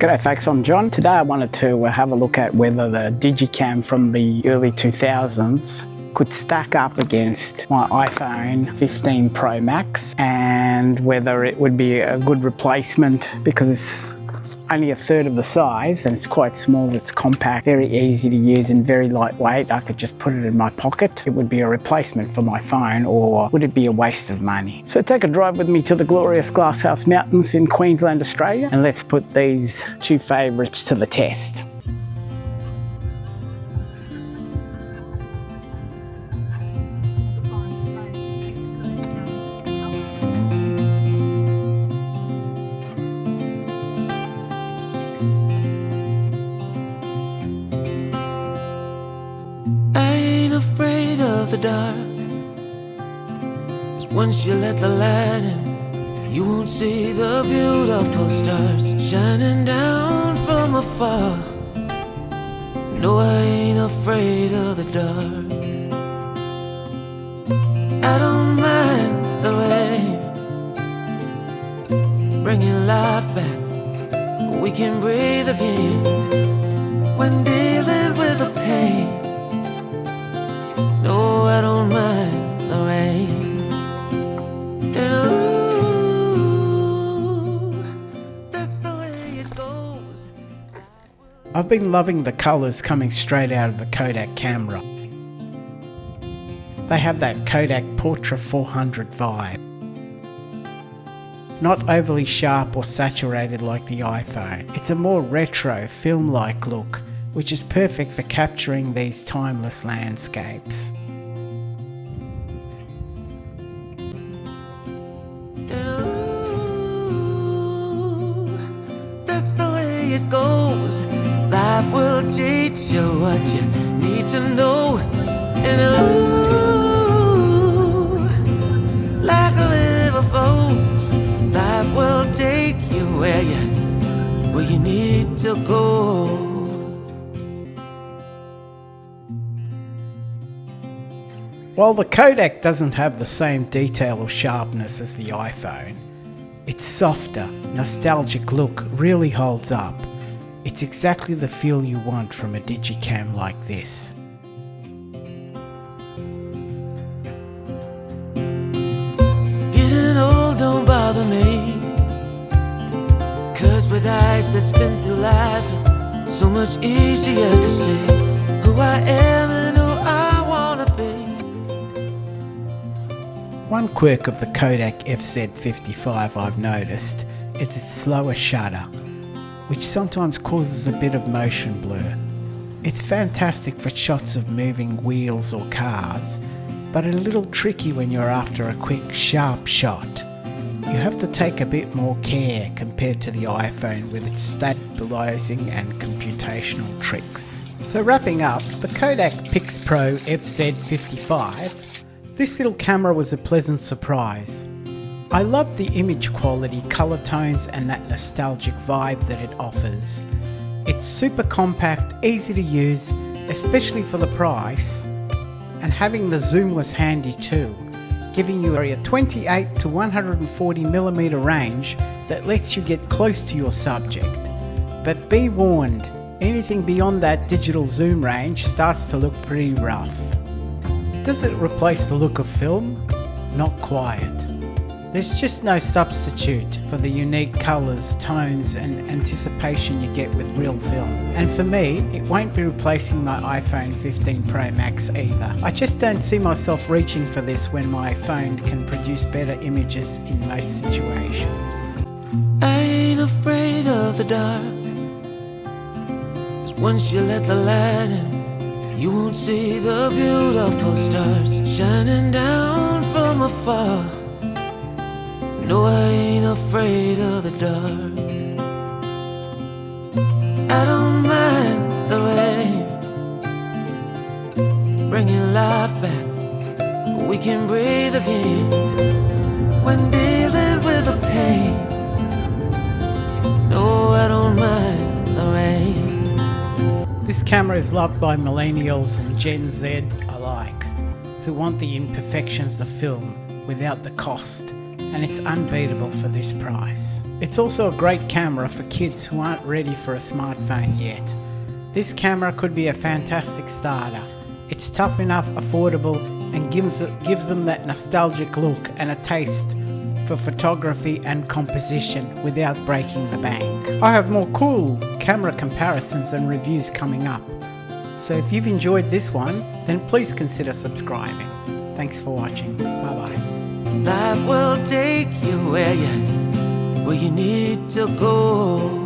G'day folks, I'm John. Today I wanted to have a look at whether the Digicam from the early 2000s could stack up against my iPhone 15 Pro Max and whether it would be a good replacement because it's only a third of the size and it's quite small, it's compact, very easy to use and very lightweight. I could just put it in my pocket. It would be a replacement for my phone, or would it be a waste of money? So take a drive with me to the glorious Glasshouse Mountains in Queensland, Australia, and let's put these two favourites to the test. Afraid of the dark, 'cause once you let the light in, you won't see the beautiful stars shining down from afar. No, I ain't afraid of the dark. I don't mind the rain, bringing life back. We can breathe again when dealing with the pain. No, I don't mind the rain. Ooh, that's the way it goes. I've been loving the colours coming straight out of the Kodak camera. They have that Kodak Portra 400 vibe. Not overly sharp or saturated like the iPhone. It's a more retro, film-like look, which is perfect for capturing these timeless landscapes. That's the way it goes. Life will teach you what you need to know. And ooh, like a river flows, life will take you where you need to go. While the Kodak doesn't have the same detail or sharpness as the iPhone, its softer, nostalgic look really holds up. It's exactly the feel you want from a Digicam like this. Getting old don't bother me, 'cause with eyes that spin through life, it's so much easier to see who I am and who I wanna be. One quirk of the Kodak FZ55 I've noticed is its slower shutter, which sometimes causes a bit of motion blur. It's fantastic for shots of moving wheels or cars, but a little tricky when you're after a quick, sharp shot. You have to take a bit more care compared to the iPhone with its stabilizing and computational tricks. So wrapping up, the Kodak PixPro FZ55, this little camera was a pleasant surprise. I love the image quality, colour tones and that nostalgic vibe that it offers. It's super compact, easy to use, especially for the price, and having the zoom was handy too, giving you a 28 to 140mm range that lets you get close to your subject. But be warned, anything beyond that digital zoom range starts to look pretty rough. Does it replace the look of film? Not quite. There's just no substitute for the unique colours, tones and anticipation you get with real film. And for me, it won't be replacing my iPhone 15 Pro Max either. I just don't see myself reaching for this when my phone can produce better images in most situations. I ain't afraid of the dark, 'cause once you let the light in, you won't see the beautiful stars shining down from afar. No, I ain't afraid of the dark. I don't mind the rain, bringing life back. We can breathe again when dealing with the pain. No, I don't mind the rain. This camera is loved by millennials and Gen Z alike, who want the imperfections of film without the cost and it's unbeatable for this price. It's also a great camera for kids who aren't ready for a smartphone yet. This camera could be a fantastic starter. It's tough enough, affordable, and gives them that nostalgic look and a taste for photography and composition without breaking the bank. I have more cool camera comparisons and reviews coming up. So if you've enjoyed this one, then please consider subscribing. Thanks for watching. Bye bye. Life will take you where you need to go.